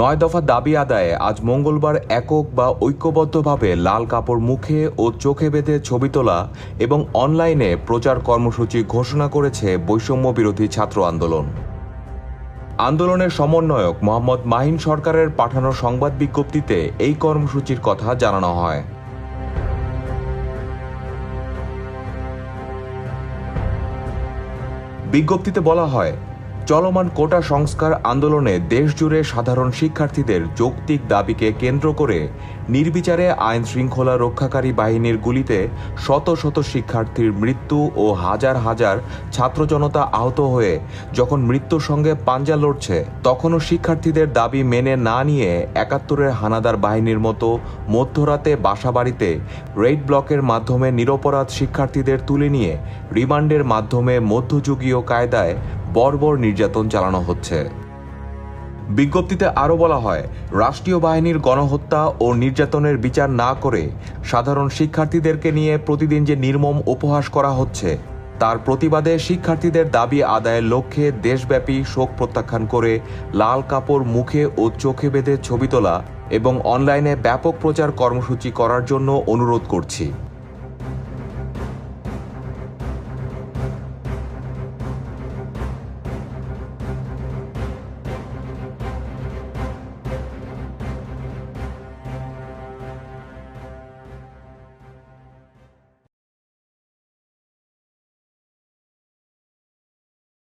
৯ দফা দাবি আদায়ে আজ মঙ্গলবার একক বা ঐক্যবদ্ধভাবে লাল কাপড় মুখে ও চোখে বেঁধে ছবি তোলা এবং অনলাইনে প্রচার কর্মসূচি ঘোষণা করেছে বৈষম্য বিরোধী ছাত্র আন্দোলন। আন্দোলনের সমন্বয়ক মোহাম্মদ মাহিন সরকারের পাঠানো সংবাদ বিজ্ঞপ্তিতে এই কর্মসূচির কথা জানানো হয়। বিজ্ঞপ্তিতে বলা হয়, চলমান কোটা সংস্কার আন্দোলনে দেশজুড়ে সাধারণ শিক্ষার্থীদের যৌক্তিক দাবিকে কেন্দ্র করে নির্বিচারে আইন শৃঙ্খলা রক্ষাকারী বাহিনীর গুলিতে শত শত শিক্ষার্থীর মৃত্যু ও হাজার হাজার ছাত্র জনতা আহত হয়ে যখন মৃত্যুর সঙ্গে পাঞ্জা লড়ছে, তখনও শিক্ষার্থীদের দাবি মেনে না নিয়ে ৭১-এর হানাদার বাহিনীর মতো মধ্যরাতে বাসাবাড়িতে রেড ব্লকের মাধ্যমে নিরপরাধ শিক্ষার্থীদের তুলে নিয়ে রিমান্ডের মাধ্যমে মধ্যযুগীয় কায়দায় বর্বর নির্যাতন চালানো হচ্ছে। বিজ্ঞপ্তিতে আরও বলা হয়, রাষ্ট্রীয় বাহিনীর গণহত্যা ও নির্যাতনের বিচার না করে সাধারণ শিক্ষার্থীদেরকে নিয়ে প্রতিদিন যে নির্মম উপহাস করা হচ্ছে, তার প্রতিবাদে শিক্ষার্থীদের দাবি আদায়ের লক্ষ্যে দেশব্যাপী শোক প্রত্যাখ্যান করে লাল কাপড় মুখে ও চোখে বেঁধে ছবি তোলা এবং অনলাইনে ব্যাপক প্রচার কর্মসূচি করার জন্য অনুরোধ করছি।